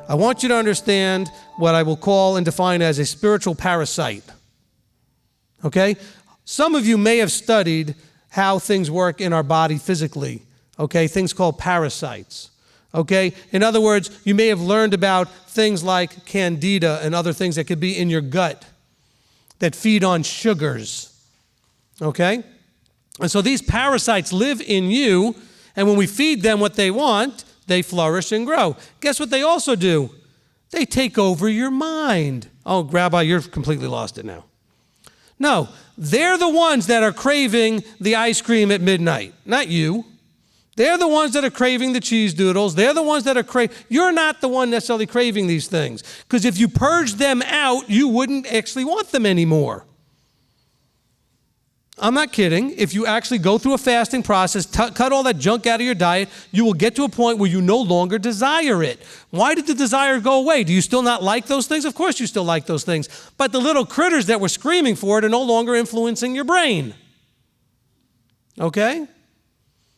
I want you to understand what I will call and define as a spiritual parasite. Okay? Some of you may have studied how things work in our body physically. Okay? Things called parasites. Okay? In other words, you may have learned about things like candida and other things that could be in your gut that feed on sugars. Okay? And so these parasites live in you, and when we feed them what they want, they flourish and grow. Guess what they also do? They take over your mind. Oh, Rabbi, you're completely lost it now. No, they're the ones that are craving the ice cream at midnight, not you. They're the ones that are craving the cheese doodles. They're the ones that are craving. You're not the one necessarily craving these things, because if you purge them out, you wouldn't actually want them anymore. I'm not kidding. If you actually go through a fasting process, cut all that junk out of your diet, you will get to a point where you no longer desire it. Why did the desire go away? Do you still not like those things? Of course you still like those things. But the little critters that were screaming for it are no longer influencing your brain. Okay?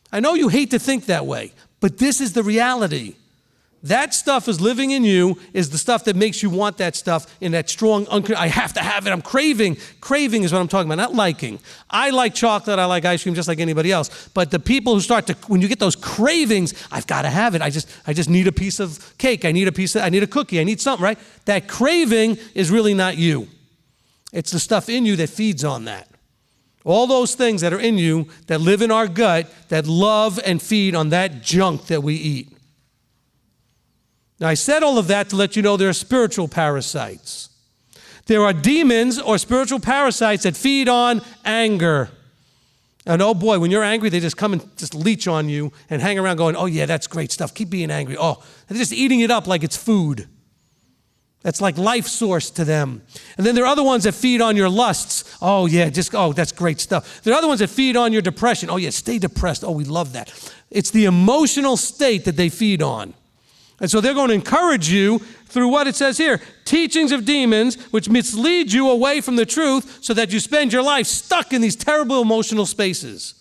I know you hate to think that way, but this is the reality. That stuff is living in you, is the stuff that makes you want that stuff in that strong, I have to have it, I'm craving. Craving is what I'm talking about, not liking. I like chocolate, I like ice cream just like anybody else. But the people who start to, when you get those cravings, I've got to have it. I just need a piece of cake. I need a cookie. I need something, right? That craving is really not you. It's the stuff in you that feeds on that. All those things that are in you that live in our gut that love and feed on that junk that we eat. Now, I said all of that to let you know there are spiritual parasites. There are demons or spiritual parasites that feed on anger. And oh boy, when you're angry, they just come and just leech on you and hang around going, oh yeah, that's great stuff. Keep being angry. Oh, they're just eating it up like it's food. That's like life source to them. And then there are other ones that feed on your lusts. Oh yeah, that's great stuff. There are other ones that feed on your depression. Oh yeah, stay depressed. Oh, we love that. It's the emotional state that they feed on. And so they're going to encourage you through what it says here, teachings of demons, which mislead you away from the truth so that you spend your life stuck in these terrible emotional spaces.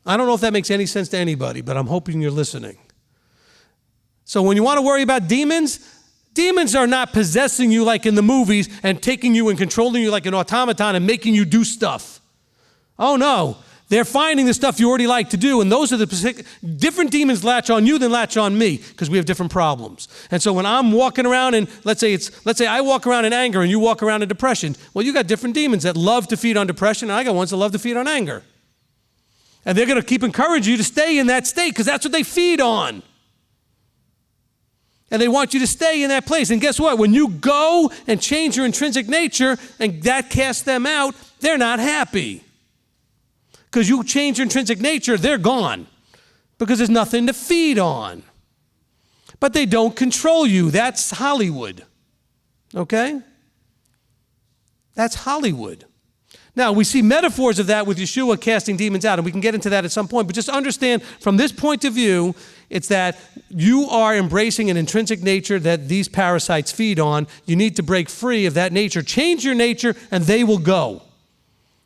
I don't know if that makes any sense to anybody, but I'm hoping you're listening. So when you want to worry about demons, demons are not possessing you like in the movies and taking you and controlling you like an automaton and making you do stuff. Oh no. They're finding the stuff you already like to do, and those are the different demons latch on you than latch on me, because we have different problems. And so when I'm walking around and let's say I walk around in anger and you walk around in depression, well, you got different demons that love to feed on depression, and I got ones that love to feed on anger. And they're going to keep encouraging you to stay in that state because that's what they feed on. And they want you to stay in that place. And guess what? When you go and change your intrinsic nature and that casts them out, they're not happy. Because you change your intrinsic nature, they're gone. Because there's nothing to feed on. But they don't control you. That's Hollywood. Okay? That's Hollywood. Now, we see metaphors of that with Yeshua casting demons out, and we can get into that at some point. But just understand, from this point of view, it's that you are embracing an intrinsic nature that these parasites feed on. You need to break free of that nature. Change your nature, and they will go.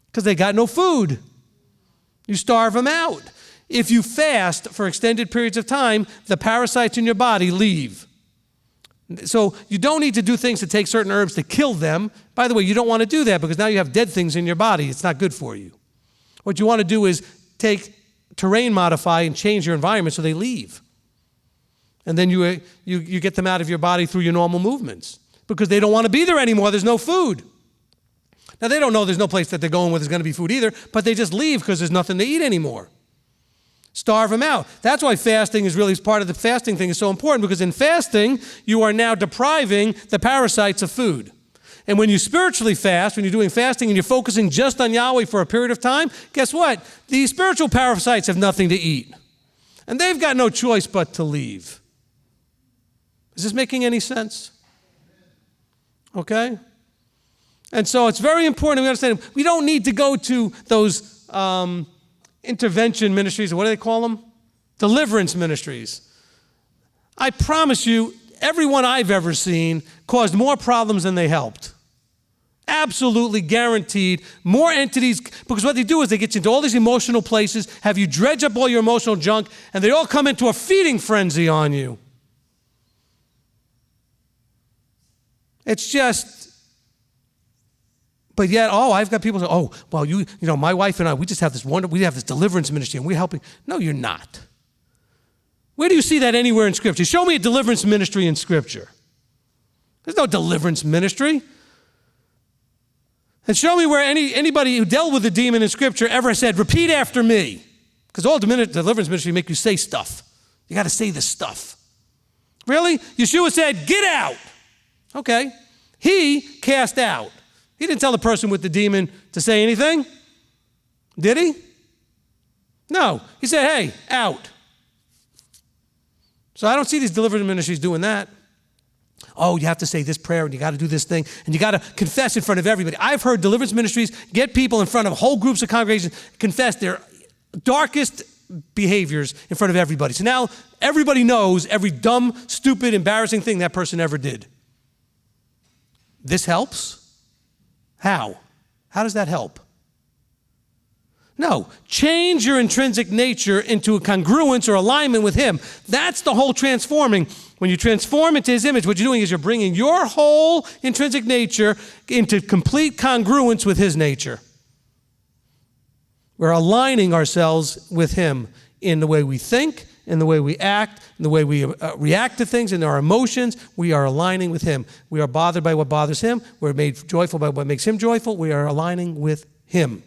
Because they got no food. You starve them out. If you fast for extended periods of time, the parasites in your body leave. So you don't need to do things to take certain herbs to kill them. By the way, you don't want to do that because now you have dead things in your body. It's not good for you. What you want to do is take terrain modify and change your environment so they leave. And then you get them out of your body through your normal movements because they don't want to be there anymore. There's no food. Now, they don't know there's no place that they're going where there's going to be food either, but they just leave because there's nothing to eat anymore. Starve them out. That's why fasting is really part of the fasting thing is so important, because in fasting, you are now depriving the parasites of food. And when you spiritually fast, when you're doing fasting and you're focusing just on Yahweh for a period of time, guess what? These spiritual parasites have nothing to eat. And they've got no choice but to leave. Is this making any sense? Okay? And so it's very important we understand we don't need to go to those intervention ministries, or what do they call them? Deliverance ministries. I promise you, everyone I've ever seen caused more problems than they helped. Absolutely guaranteed. More entities, because what they do is they get you into all these emotional places, have you dredge up all your emotional junk, and they all come into a feeding frenzy on you. It's just, but yet, I've got people say, well, you know, my wife and I, we have this deliverance ministry, and we're helping. No, you're not. Where do you see that anywhere in Scripture? Show me a deliverance ministry in Scripture. There's no deliverance ministry. And show me where anybody who dealt with a demon in Scripture ever said, repeat after me. Because all deliverance ministry make you say stuff. You got to say this stuff. Really? Yeshua said, get out. Okay. He cast out. He didn't tell the person with the demon to say anything. Did he? No. He said, hey, out. So I don't see these deliverance ministries doing that. You have to say this prayer and you got to do this thing and you got to confess in front of everybody. I've heard deliverance ministries get people in front of whole groups of congregations, confess their darkest behaviors in front of everybody. So now everybody knows every dumb, stupid, embarrassing thing that person ever did. This helps? How? How does that help? No, change your intrinsic nature into a congruence or alignment with Him. That's the whole transforming. When you transform into His image, what you're doing is you're bringing your whole intrinsic nature into complete congruence with His nature. We're aligning ourselves with Him in the way we think, in the way we act, in the way we react to things, in our emotions. We are aligning with Him. We are bothered by what bothers Him. We're made joyful by what makes Him joyful. We are aligning with Him.